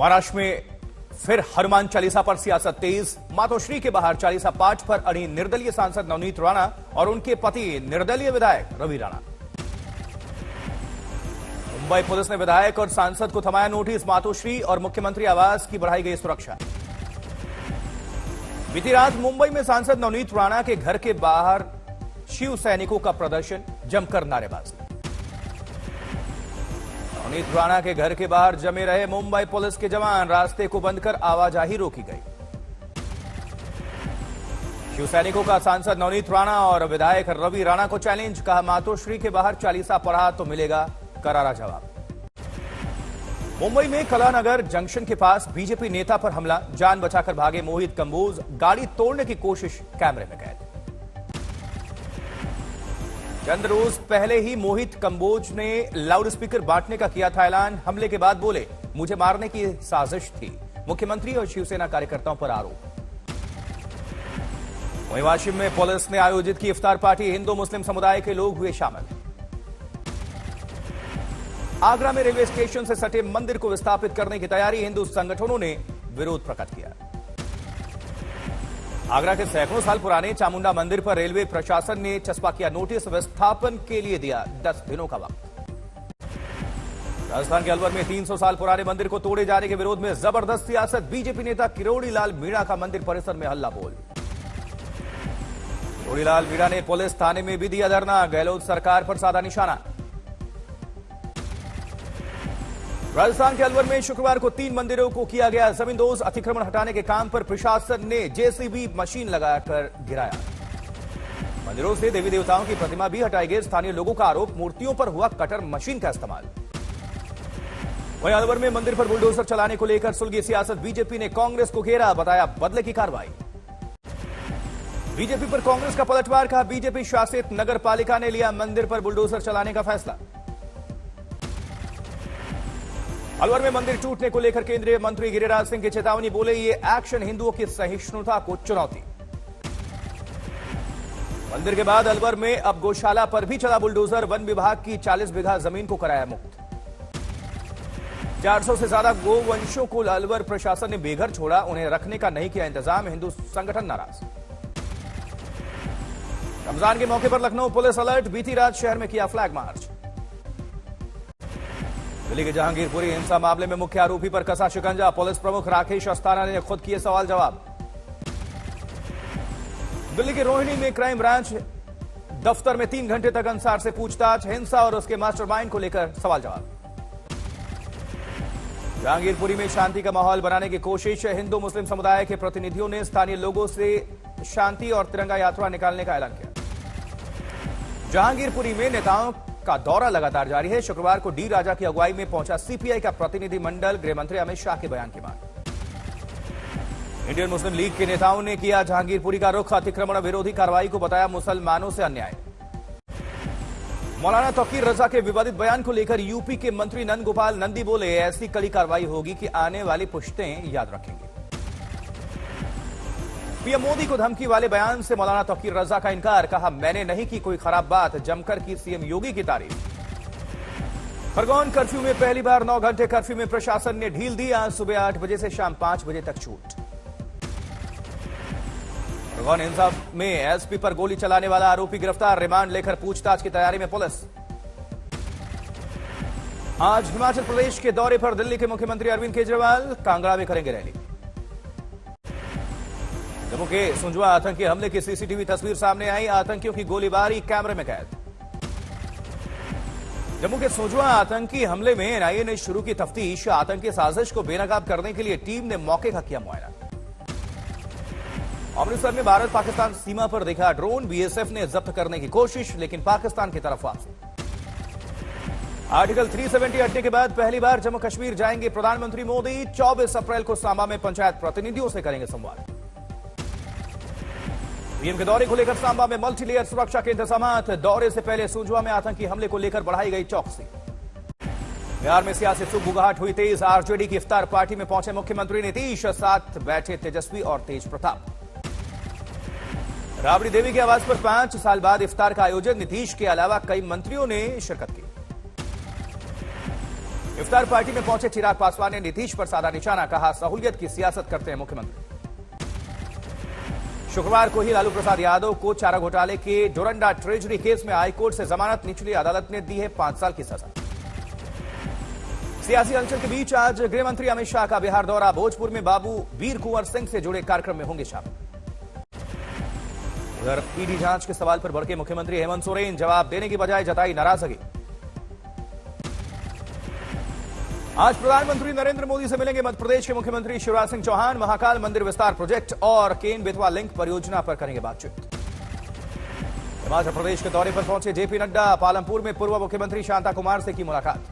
महाराष्ट्र में फिर हनुमान चालीसा पर सियासत तेज। मातोश्री के बाहर चालीसा पाठ पर अड़ी निर्दलीय सांसद नवनीत राणा और उनके पति निर्दलीय विधायक रवि राणा। मुंबई पुलिस ने विधायक और सांसद को थमाया नोटिस। मातोश्री और मुख्यमंत्री आवास की बढ़ाई गई सुरक्षा। बीती रात मुंबई में सांसद नवनीत राणा के घर के बाहर शिव सैनिकों का प्रदर्शन, जमकर नारेबाजी। नवनीत राणा के घर के बाहर जमे रहे मुंबई पुलिस के जवान, रास्ते को बंद कर आवाजाही रोकी गई। शिव सैनिकों का सांसद नवनीत राणा और विधायक रवि राणा को चैलेंज, कहा मातोश्री के बाहर चालीसा पढ़ा तो मिलेगा करारा जवाब। मुंबई में कलानगर जंक्शन के पास बीजेपी नेता पर हमला, जान बचाकर भागे मोहित कंबोज, गाड़ी तोड़ने की कोशिश कैमरे में कैद। चंद रोज पहले ही मोहित कंबोज ने लाउडस्पीकर बांटने का किया था ऐलान। हमले के बाद बोले, मुझे मारने की साजिश थी। मुख्यमंत्री और शिवसेना कार्यकर्ताओं पर आरोप। वहीं वाशिम में पुलिस ने आयोजित की इफ्तार पार्टी, हिंदू मुस्लिम समुदाय के लोग हुए शामिल। आगरा में रेलवे स्टेशन से सटे मंदिर को विस्थापित करने की तैयारी, हिंदू संगठनों ने विरोध प्रकट किया। आगरा के सैकड़ों साल पुराने चामुंडा मंदिर पर रेलवे प्रशासन ने चस्पा किया नोटिस, विस्थापन के लिए दिया 10 दिनों का वक्त। राजस्थान के अलवर में 300 साल पुराने मंदिर को तोड़े जाने के विरोध में जबरदस्त सियासत, बीजेपी नेता किरोड़ी लाल मीणा का मंदिर परिसर में हल्ला बोल। किरोड़ी लाल मीणा ने पुलिस थाने में भी दिया धरना, गहलोत सरकार पर साधा निशाना। राजस्थान के अलवर में शुक्रवार को 3 मंदिरों को किया गया जमींदोज, अतिक्रमण हटाने के काम पर प्रशासन ने जेसीबी मशीन लगाकर गिराया। मंदिरों से देवी देवताओं की प्रतिमा भी हटाई गई। स्थानीय लोगों का आरोप, मूर्तियों पर हुआ कटर मशीन का इस्तेमाल। वहीं अलवर में मंदिर पर बुलडोजर चलाने को लेकर सुलगी सियासत, बीजेपी ने कांग्रेस को घेरा, बताया बदले की कार्रवाई। बीजेपी पर कांग्रेस का पलटवार, कहा बीजेपी शासित नगर पालिका ने लिया मंदिर पर बुलडोजर चलाने का फैसला। अलवर में मंदिर टूटने को लेकर केंद्रीय मंत्री गिरिराज सिंह की चेतावनी, बोले ये एक्शन हिंदुओं की सहिष्णुता को चुनौती। मंदिर के बाद अलवर में अब गौशाला पर भी चला बुलडोजर, वन विभाग की 40 बीघा जमीन को कराया मुक्त। 400 से ज्यादा गोवंशों को अलवर प्रशासन ने बेघर छोड़ा, उन्हें रखने का नहीं किया इंतजाम, हिंदू संगठन नाराज। रमजान के मौके पर लखनऊ पुलिस अलर्ट, बीती रात शहर में किया फ्लैग मार्च। दिल्ली के जहांगीरपुरी हिंसा मामले में मुख्य आरोपी पर कसा शिकंजा, पुलिस प्रमुख राकेश अस्थाना ने खुद किए सवाल जवाब। दिल्ली के रोहिणी में क्राइम ब्रांच दफ्तर में 3 घंटे तक अंसार से पूछताछ, हिंसा और उसके मास्टरमाइंड को लेकर सवाल जवाब। जहांगीरपुरी में शांति का माहौल बनाने की कोशिश, हिंदू मुस्लिम समुदाय के प्रतिनिधियों ने स्थानीय लोगों से शांति और तिरंगा यात्रा निकालने का ऐलान किया। जहांगीरपुरी में नेताओं का दौरा लगातार जारी है। शुक्रवार को डी राजा की अगुवाई में पहुंचा सीपीआई का प्रतिनिधिमंडल, गृहमंत्री अमित शाह के बयान की मांग। इंडियन मुस्लिम लीग के नेताओं ने किया जहांगीरपुरी का रुख, अतिक्रमण विरोधी कार्रवाई को बताया मुसलमानों से अन्याय। मौलाना तौकीर रजा के विवादित बयान को लेकर यूपी के मंत्री नंद गोपाल नंदी बोले, ऐसी कड़ी कार्रवाई होगी कि आने वाली पुश्तें याद रखेंगे। पीएम मोदी को धमकी वाले बयान से मौलाना तौकीर रजा का इनकार, कहा मैंने नहीं की कोई खराब बात, जमकर की सीएम योगी की तारीफ। खरगोन कर्फ्यू में पहली बार 9 घंटे कर्फ्यू में प्रशासन ने ढील दी, आज सुबह 8 बजे से शाम 5 बजे तक छूट। खरगोन हिंसा में एसपी पर गोली चलाने वाला आरोपी गिरफ्तार, रिमांड लेकर पूछताछ की तैयारी में पुलिस। आज हिमाचल प्रदेश के दौरे पर दिल्ली के मुख्यमंत्री अरविंद केजरीवाल, कांगड़ा में करेंगे रैली। जम्मू के सुंजवा आतंकी हमले की सीसीटीवी तस्वीर सामने आई, आतंकियों की गोलीबारी कैमरे में कैद। जम्मू के सुंजवा आतंकी हमले में एनआईए ने शुरू की तफ्तीश, आतंकी साजिश को बेनकाब करने के लिए टीम ने मौके का किया मुआयना। अमृतसर में भारत पाकिस्तान सीमा पर देखा ड्रोन, बीएसएफ ने जब्त करने की कोशिश, लेकिन पाकिस्तान की तरफ वापसी। आर्टिकल 370 हटने के बाद पहली बार जम्मू कश्मीर जाएंगे प्रधानमंत्री मोदी, 24 अप्रैल को सांबा में पंचायत प्रतिनिधियों से करेंगे संवाद। पीएम के दौरे को लेकर सांबा में मल्टीलेयर सुरक्षा के इंतजामात, दौरे से पहले सुंजवा में आतंकी हमले को लेकर बढ़ाई गई चौकसी। बिहार में सियासी सुगबुगाहट हुई तेज, आरजेडी की इफ्तार पार्टी में पहुंचे मुख्यमंत्री नीतीश, साथ बैठे तेजस्वी और तेज प्रताप। राबड़ी देवी के आवास पर 5 साल बाद इफ्तार का आयोजन, नीतीश के अलावा कई मंत्रियों ने शिरकत की। इफ्तार पार्टी में पहुंचे चिराग पासवान ने नीतीश पर साधा निशाना, कहा सहूलियत की सियासत करते हैं मुख्यमंत्री। शुक्रवार को ही लालू प्रसाद यादव को चारा घोटाले के डोरंडा ट्रेजरी केस में हाईकोर्ट से जमानत, निचली अदालत ने दी है 5 साल की सजा। सियासी हलचल के बीच आज गृह मंत्री अमित शाह का बिहार दौरा, भोजपुर में बाबू वीर कुंवर सिंह से जुड़े कार्यक्रम में होंगे शामिल। उधर ईडी जांच के सवाल पर भड़के मुख्यमंत्री हेमंत सोरेन, जवाब देने की बजाय जताई नाराजगी। आज प्रधानमंत्री नरेंद्र मोदी से मिलेंगे मध्य प्रदेश के मुख्यमंत्री शिवराज सिंह चौहान, महाकाल मंदिर विस्तार प्रोजेक्ट और केन बेतवा लिंक परियोजना पर करेंगे बातचीत। हिमाचल प्रदेश के दौरे पर पहुंचे जेपी नड्डा, पालमपुर में पूर्व मुख्यमंत्री शांता कुमार से की मुलाकात।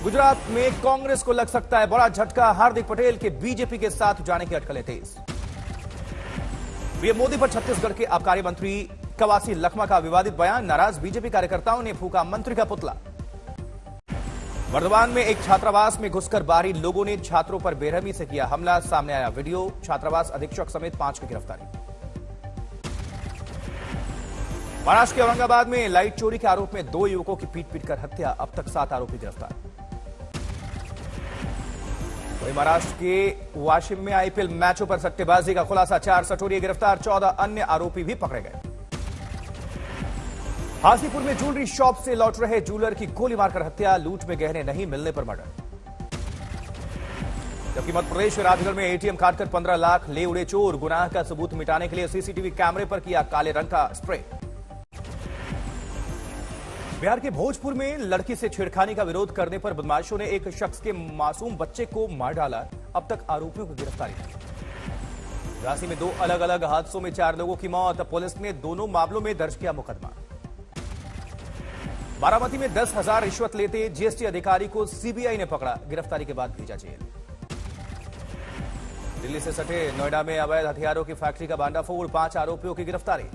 गुजरात में कांग्रेस को लग सकता है बड़ा झटका, हार्दिक पटेल के बीजेपी के साथ जाने की अटकलें तेज। पीएम मोदी पर छत्तीसगढ़ के आबकारी मंत्री कवासी लखमा का विवादित बयान, नाराज बीजेपी कार्यकर्ताओं ने फूंका मंत्री का पुतला। वर्धमान में एक छात्रावास में घुसकर बाहरी लोगों ने छात्रों पर बेरहमी से किया हमला, सामने आया वीडियो, छात्रावास अधीक्षक समेत 5 की गिरफ्तारी। महाराष्ट्र के औरंगाबाद में लाइट चोरी के आरोप में 2 युवकों की पीट-पीटकर हत्या, अब तक 7 आरोपी गिरफ्तार। वहीं महाराष्ट्र के वाशिम में आईपीएल मैचों पर सट्टेबाजी का खुलासा, 4 सटोरिये गिरफ्तार, 14 अन्य आरोपी भी पकड़े गए। हाजीपुर में ज्वेलरी शॉप से लौट रहे ज्वेलर की गोली मारकर हत्या, लूट में गहने नहीं मिलने पर मर्डर। जबकि मध्य प्रदेश के राजगढ़ में एटीएम काटकर 15 लाख ले उड़े चोर, गुनाह का सबूत मिटाने के लिए सीसीटीवी कैमरे पर किया काले रंग का स्प्रे। बिहार के भोजपुर में लड़की से छेड़खानी का विरोध करने पर बदमाशों ने एक शख्स के मासूम बच्चे को मार डाला, अब तक आरोपियों की गिरफ्तारी नहीं। झांसी में 2 अलग अलग हादसों में 4 लोगों की मौत, पुलिस ने दोनों मामलों में दर्ज किया मुकदमा। बारामती में 10,000 रिश्वत लेते जीएसटी अधिकारी को सीबीआई ने पकड़ा, गिरफ्तारी के बाद भेजा जेल। दिल्ली से सटे नोएडा में अवैध हथियारों की फैक्ट्री का भांडाफोड़, 5 आरोपियों की गिरफ्तारी।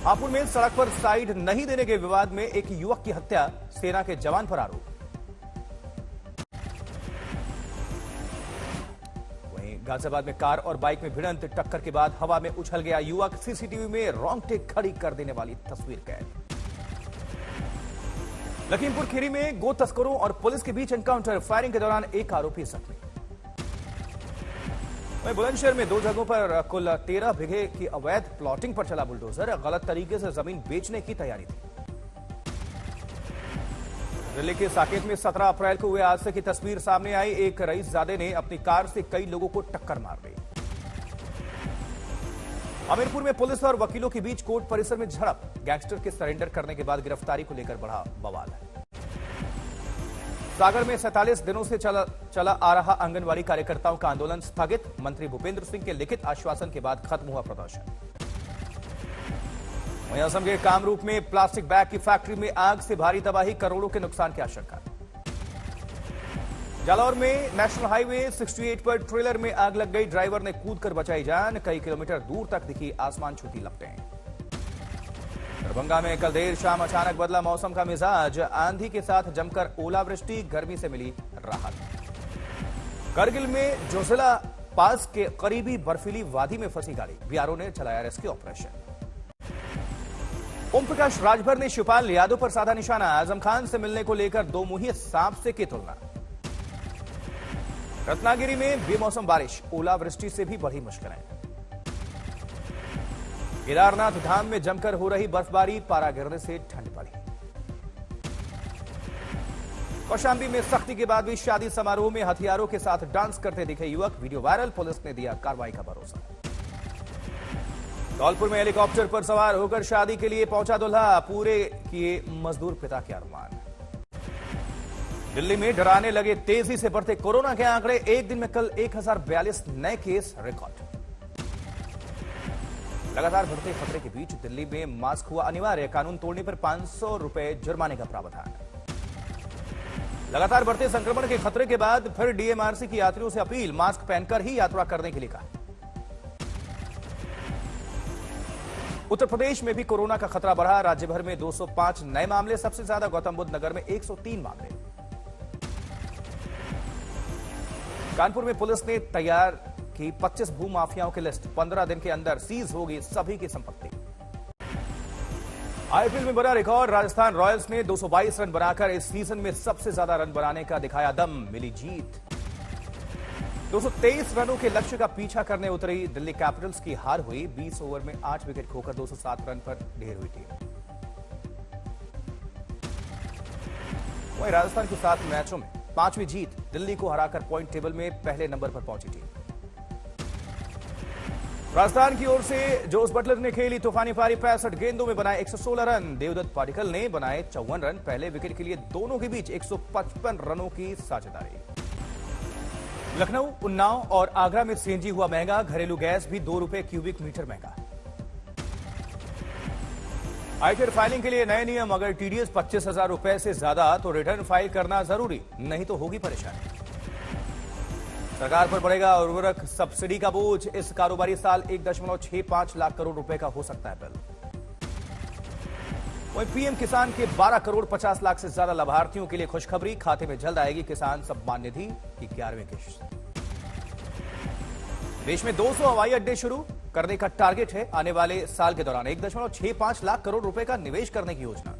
हापुड़ में सड़क पर साइड नहीं देने के विवाद में एक युवक की हत्या, सेना के जवान पर आरोप। वहीं गाजियाबाद में कार और बाइक में भिड़ंत, टक्कर के बाद हवा में उछल गया युवक, सीसीटीवी में रोंगटे खड़ी कर देने वाली तस्वीर कैद। लखीमपुर खीरी में गो तस्करों और पुलिस के बीच एनकाउंटर, फायरिंग के दौरान एक आरोपी जख्मी। वहीं बुलंदशहर में 2 जगहों पर कुल 13 बीघे की अवैध प्लॉटिंग पर चला बुलडोजर, गलत तरीके से जमीन बेचने की तैयारी थी। दिल्ली के साकेत में 17 अप्रैल को हुए हादसे की तस्वीर सामने आई, एक रईसजादे ने अपनी कार से कई लोगों को टक्कर मार दी। हमीरपुर में पुलिस और वकीलों के बीच कोर्ट परिसर में झड़प, गैंगस्टर के सरेंडर करने के बाद गिरफ्तारी को लेकर बढ़ा बवाल। सागर में 47 दिनों से चला आ रहा आंगनवाड़ी कार्यकर्ताओं का आंदोलन स्थगित, मंत्री भूपेंद्र सिंह के लिखित आश्वासन के बाद खत्म हुआ प्रदर्शन। वहीं असम के कामरूप में प्लास्टिक बैग की फैक्ट्री में आग से भारी तबाही, करोड़ों के नुकसान की आशंका। जालौर में नेशनल हाईवे 68 पर ट्रेलर में आग लग गई, ड्राइवर ने कूदकर बचाई जान, कई किलोमीटर दूर तक दिखी आसमान छूती लपटें। दरभंगा में कल देर शाम अचानक बदला मौसम का मिजाज, आंधी के साथ जमकर ओलावृष्टि, गर्मी से मिली राहत। करगिल में जोजिला पास के करीबी बर्फीली वादी में फंसी गाड़ी, बीआरओ ने चलाया रेस्क्यू ऑपरेशन। ओम प्रकाश राजभर ने शिवपाल यादव पर साधा निशाना, आजम खान से मिलने को लेकर 2 मुंही सांप से की तुलना। रत्नागिरी में बेमौसम बारिश, ओलावृष्टि से भी बढ़ी मुश्किलें। केदारनाथ धाम में जमकर हो रही बर्फबारी, पारा गिरने से ठंड बढ़ी। कौशाम्बी में सख्ती के बाद भी शादी समारोह में हथियारों के साथ डांस करते दिखे युवक, वीडियो वायरल, पुलिस ने दिया कार्रवाई का भरोसा। धौलपुर में हेलीकॉप्टर पर सवार होकर शादी के लिए पहुंचा दूल्हा, पूरे किए मजदूर पिता के अरमान। दिल्ली में डराने लगे तेजी से बढ़ते कोरोना के आंकड़े, एक दिन में कल 1042 नए केस रिकॉर्ड। लगातार बढ़ते खतरे के बीच दिल्ली में मास्क हुआ अनिवार्य, कानून तोड़ने पर 500 रुपए जुर्माने का प्रावधान। लगातार बढ़ते संक्रमण के खतरे के बाद फिर डीएमआरसी की यात्रियों से अपील, मास्क पहनकर ही यात्रा करने के लिए कहा। उत्तर प्रदेश में भी कोरोना का खतरा बढ़ा, राज्य भर में 205 नए मामले, सबसे ज्यादा गौतम बुद्ध नगर में 103 मामले। कानपुर में पुलिस ने तैयार की 25 भूमाफियाओं की लिस्ट, 15 दिन के अंदर सीज होगी सभी की संपत्ति। आईपीएल में बना रिकॉर्ड, राजस्थान रॉयल्स ने 222 रन बनाकर इस सीजन में सबसे ज्यादा रन बनाने का दिखाया दम, मिली जीत। 223 रनों के लक्ष्य का पीछा करने उतरी दिल्ली कैपिटल्स की हार हुई। 20 ओवर में 8 विकेट खोकर 207 रन पर ढेर हुई टीम। वहीं राजस्थान के 7 मैचों में 5वीं जीत, दिल्ली को हराकर पॉइंट टेबल में पहले नंबर पर पहुंची टीम। राजस्थान की ओर से जोस बटलर ने खेली तूफानी पारी, 65 गेंदों में बनाए 116 रन। देवदत्त पाटिकल ने बनाए 54 रन। पहले विकेट के लिए दोनों के बीच 155 रनों की साझेदारी। लखनऊ, उन्नाव और आगरा में सीएनजी हुआ महंगा, घरेलू गैस भी 2 रुपए क्यूबिक मीटर महंगा। आयकर फाइलिंग के लिए नए नियम, अगर टीडीएस 25,000 रुपए से ज्यादा तो रिटर्न फाइल करना जरूरी, नहीं तो होगी परेशानी। सरकार पर पड़ेगा उर्वरक सब्सिडी का बोझ, इस कारोबारी साल 1.65 लाख करोड़ रुपए का हो सकता है बिल। वहीं पीएम किसान के 12 करोड़ 50 लाख से ज्यादा लाभार्थियों के लिए खुशखबरी, खाते में जल्द आएगी किसान सम्मान निधि की 11वीं किश्त। देश में 200 हवाई अड्डे शुरू करने का टारगेट है, आने वाले साल के दौरान 1.65 लाख करोड़ रुपए का निवेश करने की योजना।